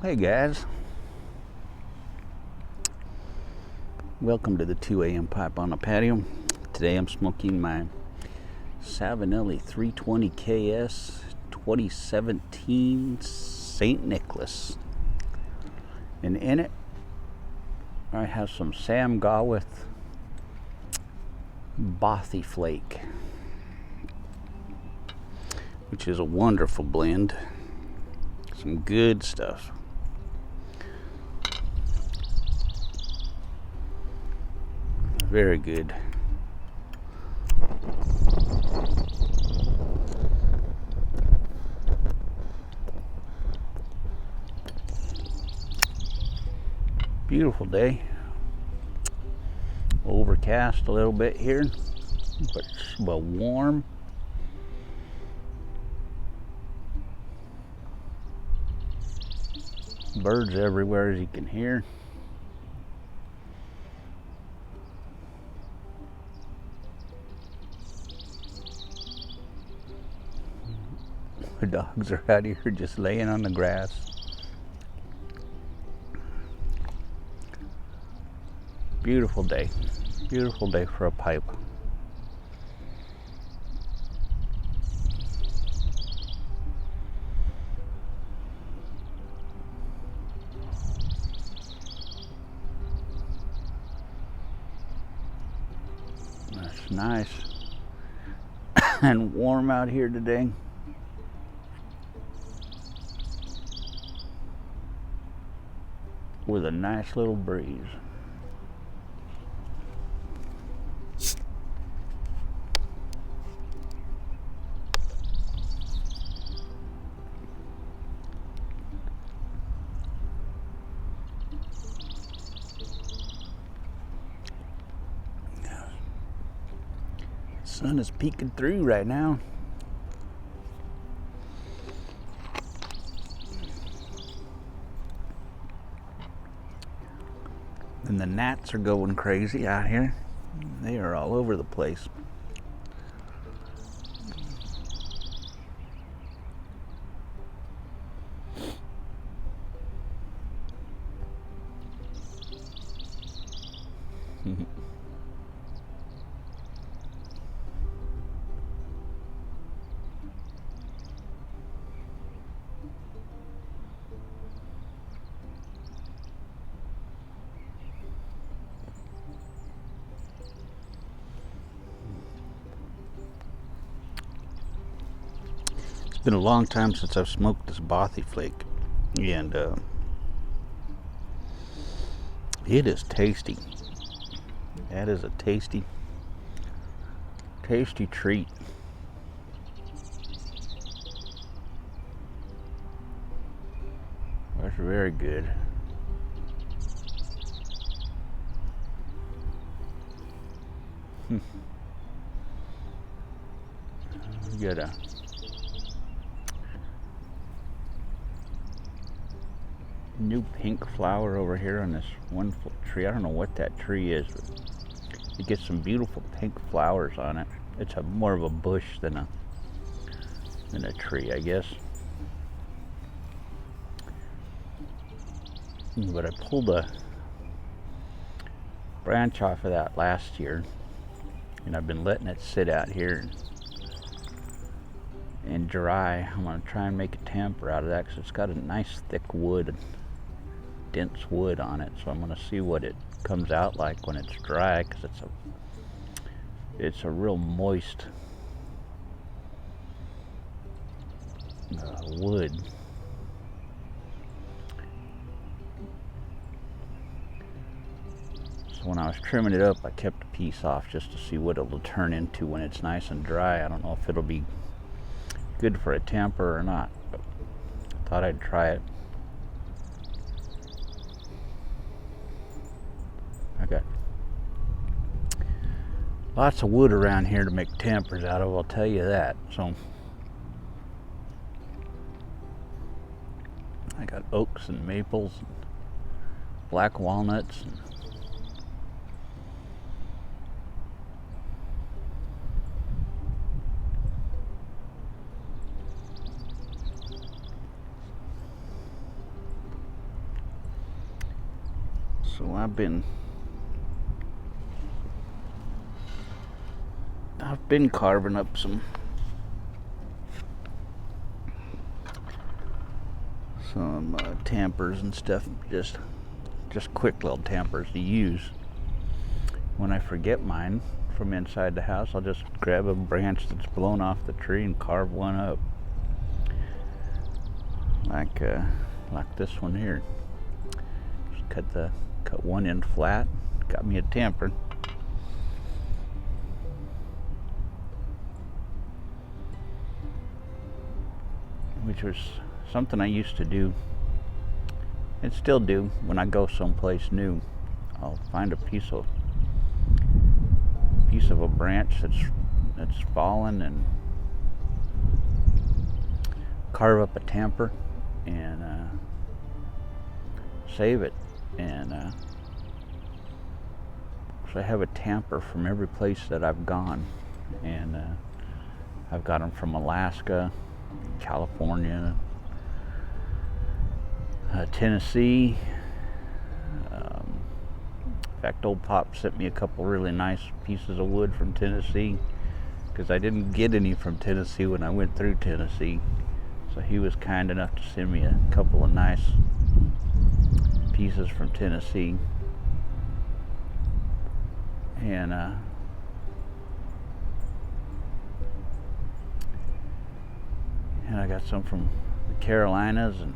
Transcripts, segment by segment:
Hey guys, welcome to the 2 a.m. pipe on the patio. Today I'm smoking my Savinelli 320 KS 2017 St. Nicholas. And in it, I have some Sam Gawith Bothy Flake, which is a wonderful blend. Some good stuff. Very good. Beautiful day. Overcast a little bit here, but warm. Birds everywhere, as you can hear. The dogs are out here just laying on the grass. Beautiful day. Beautiful day for a pipe. That's nice and warm out here today. With a nice little breeze. Sun is peeking through right now. And the gnats are going crazy out here. They are all over the place. It's been a long time since I've smoked this Bothy Flake, and it is tasty. That is a tasty treat. That's very good. We got a new pink flower over here on this wonderful tree. I don't know what that tree is, but it gets some beautiful pink flowers on it. It's more of a bush than a tree, I guess. But I pulled a branch off of that last year, and I've been letting it sit out here and dry. I'm going to try and make a tamper out of that because it's got a nice thick wood, dense wood on it. So I'm going to see what it comes out like when it's dry, because it's a real moist wood. So when I was trimming it up, I kept a piece off just to see what it'll turn into when it's nice and dry. I don't know if it'll be good for a tamper or not, but I thought I'd try it. I got lots of wood around here to make tampers out of, I'll tell you that. So I got oaks and maples and black walnuts and So I've been carving up some tampers and stuff, just quick little tampers to use. When I forget mine from inside the house, I'll just grab a branch that's blown off the tree and carve one up, like this one here. Just cut one end flat, got me a tamper. Which was something I used to do, and still do, when I go someplace new. I'll find a piece of a branch that's fallen and carve up a tamper and save it. And so I have a tamper from every place that I've gone, and I've got them from Alaska, California, Tennessee. In fact, old Pop sent me a couple really nice pieces of wood from Tennessee, because I didn't get any from Tennessee when I went through Tennessee. So he was kind enough to send me a couple of nice pieces from Tennessee. And I got some from the Carolinas and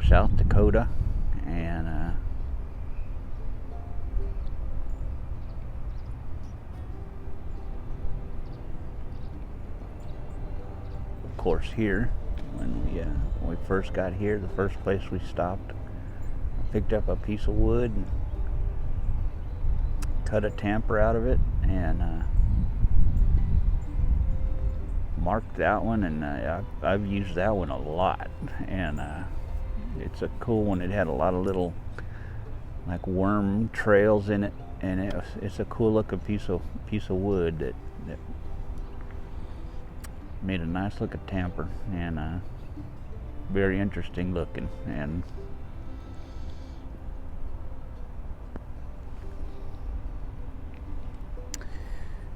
South Dakota, and of course here, when we first got here, the first place we stopped, I picked up a piece of wood and cut a tamper out of it, and marked that one, and I've used that one a lot, and it's a cool one. It had a lot of little like worm trails in it, and it's a cool looking piece of wood that made a nice looking tamper, and very interesting looking. And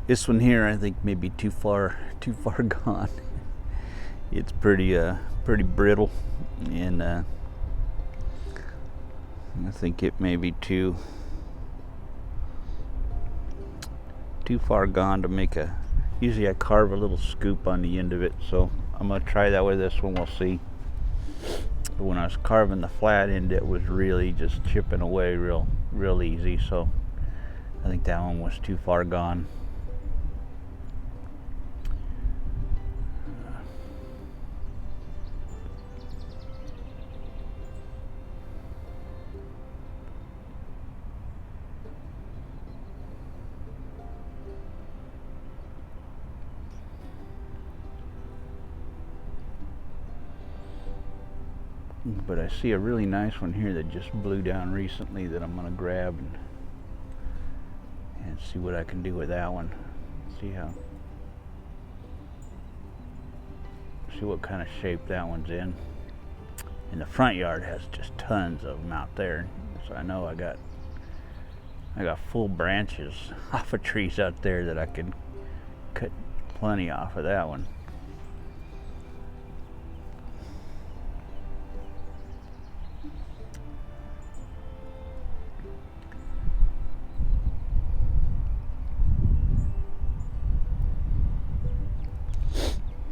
this one here, I think maybe too far gone. It's pretty brittle, and I think it may be too far gone to make a. Usually I carve a little scoop on the end of it, so I'm gonna try that with this one. We'll see. But when I was carving the flat end, it was really just chipping away real easy. So I think that one was too far gone. But I see a really nice one here that just blew down recently that I'm gonna grab and see what I can do with that one. See what kind of shape that one's in. And the front yard has just tons of them out there, so I know I got full branches off of trees out there that I could cut plenty off of that one.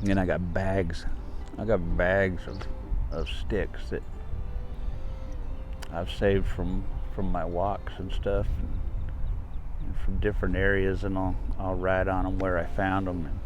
And I got bags of sticks that I've saved from my walks and stuff, and from different areas, and I'll write on them where I found them.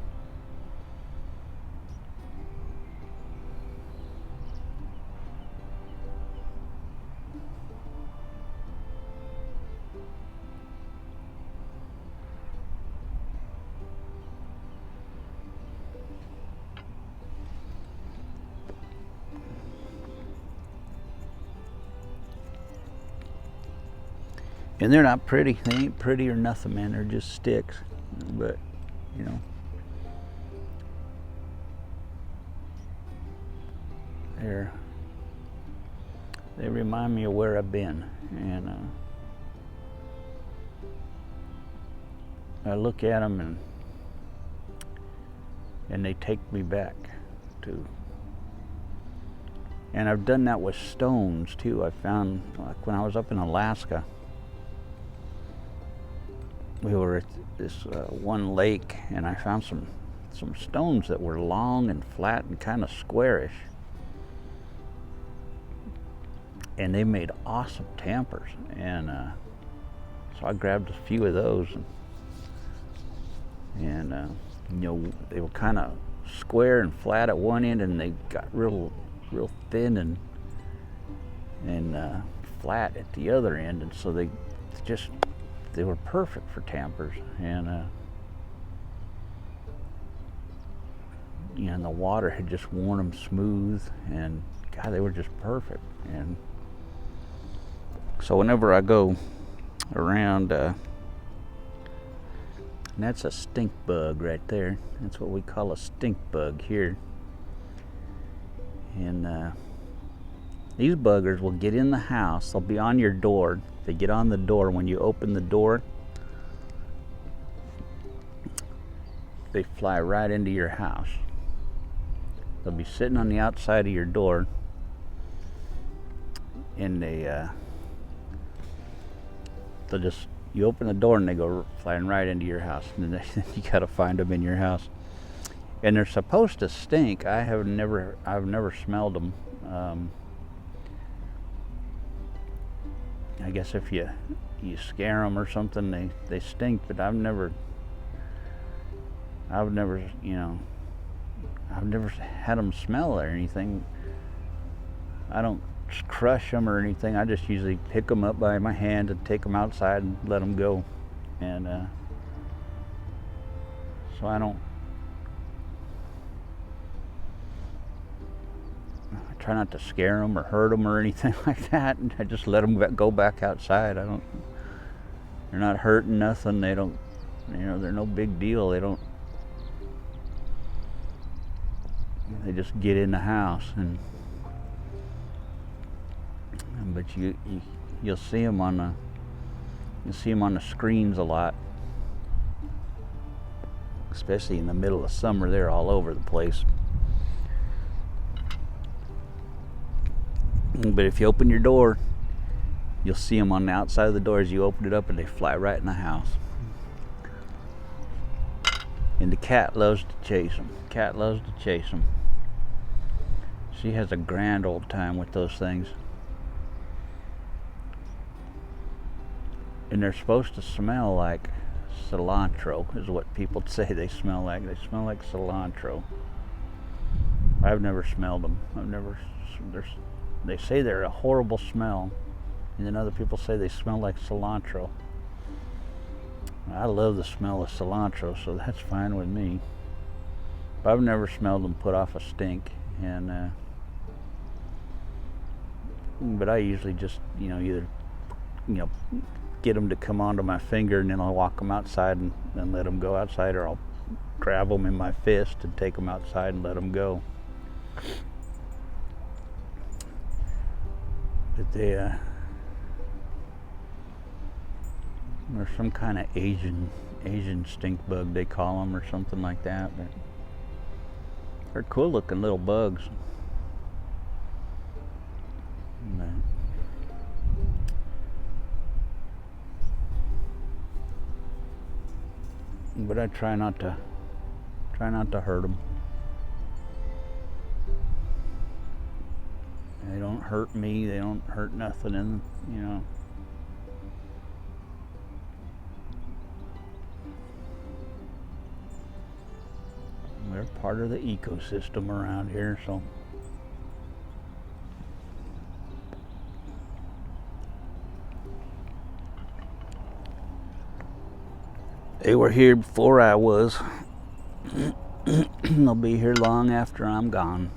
And they're not pretty. They ain't pretty or nothing, man. They're just sticks. But, you know, They remind me of where I've been, and I look at them and they take me back to. And I've done that with stones too. I found, like when I was up in Alaska, we were at this one lake, and I found some stones that were long and flat and kind of squarish, and they made awesome tampers. And so I grabbed a few of those, and you know, they were kind of square and flat at one end, and they got real thin and flat at the other end, and so they were perfect for tampers. And you know, and the water had just worn them smooth, and God, they were just perfect. And so whenever I go around, and that's a stink bug right there. That's what we call a stink bug here. And these buggers will get in the house. They'll be on your door. They get on the door. When you open the door, they fly right into your house. They'll be sitting on the outside of your door, and they'll just, you open the door and they go flying right into your house, and then you gotta find them in your house. And they're supposed to stink. I've never smelled them. I guess if you scare them or something, they stink. But I've never, you know, I've never had them smell or anything. I don't crush them or anything. I just usually pick them up by my hand and take them outside and let them go. And so I try not to scare them or hurt them or anything like that, and I just let them go back outside. They're not hurting nothing. They don't, you know, they're no big deal. They just get in the house, but you'll see them on the screens a lot, especially in the middle of summer. They're all over the place. But if you open your door, you'll see them on the outside of the door as you open it up, and they fly right in the house. And the cat loves to chase them. She has a grand old time with those things. And they're supposed to smell like cilantro, is what people say they smell like. They smell like cilantro. I've never smelled them. They say they're a horrible smell, and then other people say they smell like cilantro. I love the smell of cilantro, so that's fine with me. But I've never smelled them put off a stink, and but I usually just, you know, either, you know, get them to come onto my finger, and then I'll walk them outside and let them go outside, or I'll grab them in my fist and take them outside and let them go. But there's some kind of Asian stink bug, they call them, or something like that. But they're cool looking little bugs. But I try not to hurt them. They don't hurt me. They don't hurt nothing, and you know. They're part of the ecosystem around here, so. They were here before I was. They'll be here long after I'm gone.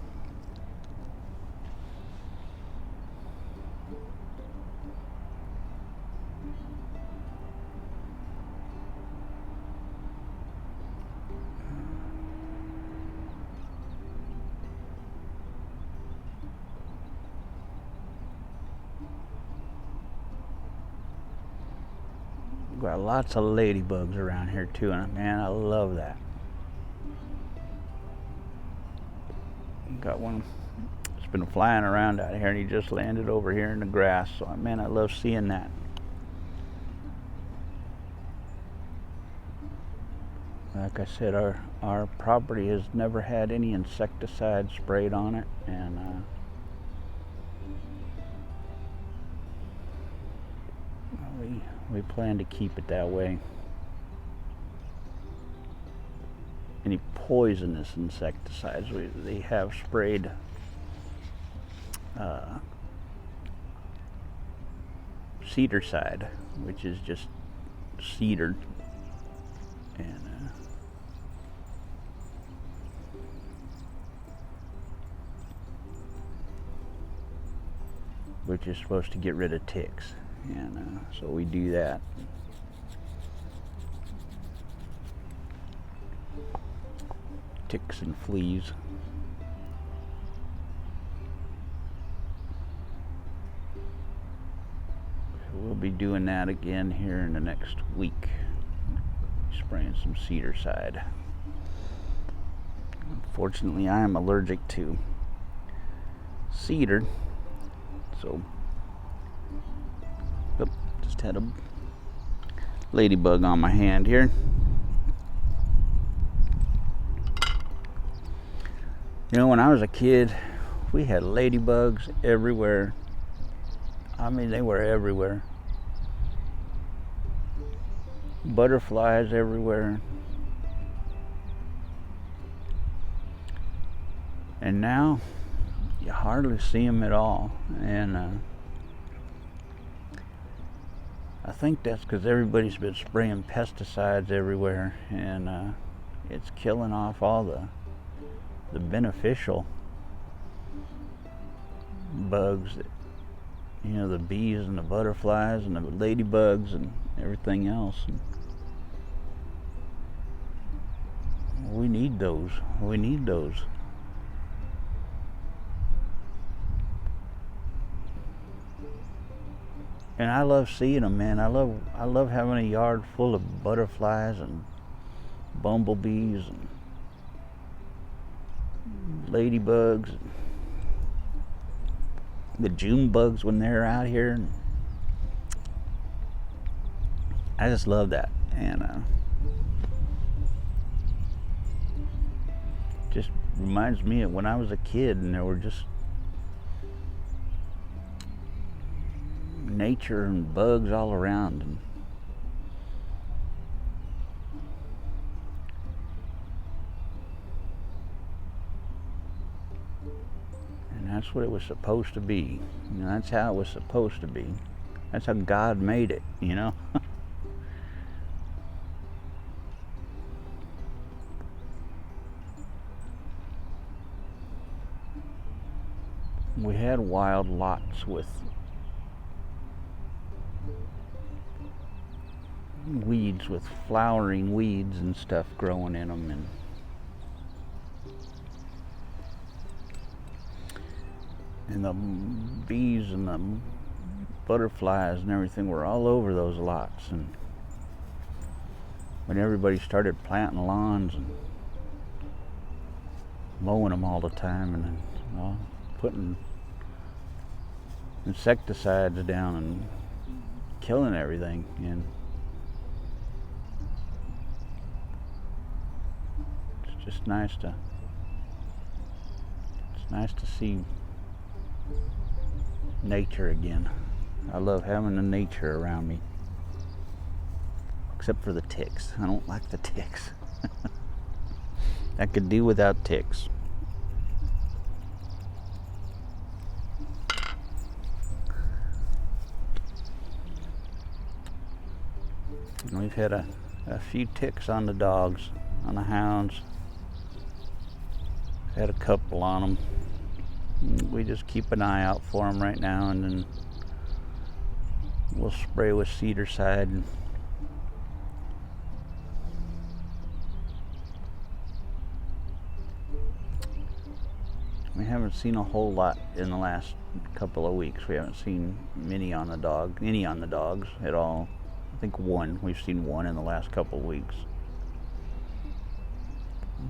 got lots of ladybugs around here too, and man, I love that. Got one that's been flying around out here, and he just landed over here in the grass. So man, I love seeing that. Like I said, our property has never had any insecticide sprayed on it, and we plan to keep it that way. Any poisonous insecticides they have sprayed cedarcide, which is just cedar, and which is supposed to get rid of ticks, and so we do that. Ticks and fleas. So we'll be doing that again here in the next week, spraying some cedarcide. Unfortunately, I am allergic to cedar, so just had a ladybug on my hand here. You know, when I was a kid, we had ladybugs everywhere. I mean, they were everywhere. Butterflies everywhere. And now, you hardly see them at all. And I think that's because everybody's been spraying pesticides everywhere. And it's killing off all the beneficial bugs that, you know, the bees and the butterflies and the ladybugs and everything else. And we need those. And I love seeing them, man. I love having a yard full of butterflies and bumblebees and ladybugs, the June bugs when they're out here. I just love that, and just reminds me of when I was a kid and there were just nature and bugs all around. And that's what it was supposed to be. You know, that's how it was supposed to be. That's how God made it, you know. We had wild lots with weeds, with flowering weeds and stuff growing in them, and the bees and the butterflies and everything were all over those lots. And when everybody started planting lawns and mowing them all the time, and then putting insecticides down and killing everything, and it's just nice to see nature again. I love having the nature around me, except for the ticks. I don't like the ticks. I could do without ticks. And we've had a few ticks on the dogs, on the hounds. Had a couple on them. We just keep an eye out for them right now, and then we'll spray with cedarcide. We haven't seen a whole lot in the last couple of weeks. We haven't seen any on the dogs at all. I think one. We've seen one in the last couple of weeks.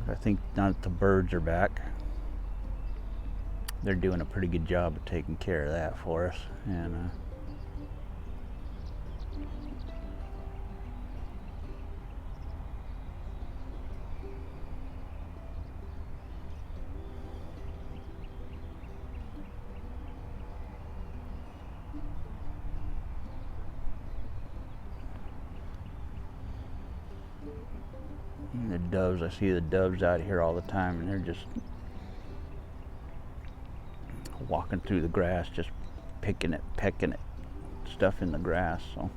I think now that the birds are back, they're doing a pretty good job of taking care of that for us. And the doves, I see the doves out here all the time, and they're just walking through the grass, just picking it, pecking it, stuff in the grass. So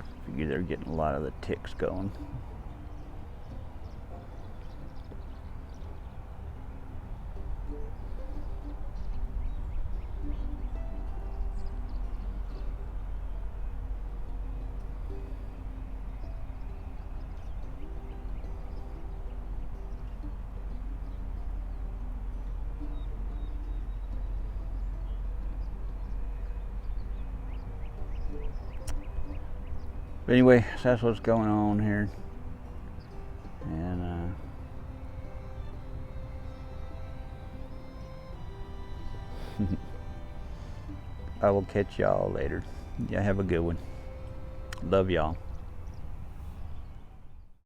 I figure they're getting a lot of the ticks going. But anyway, so that's what's going on here. And I will catch y'all later. Yeah, have a good one. Love y'all.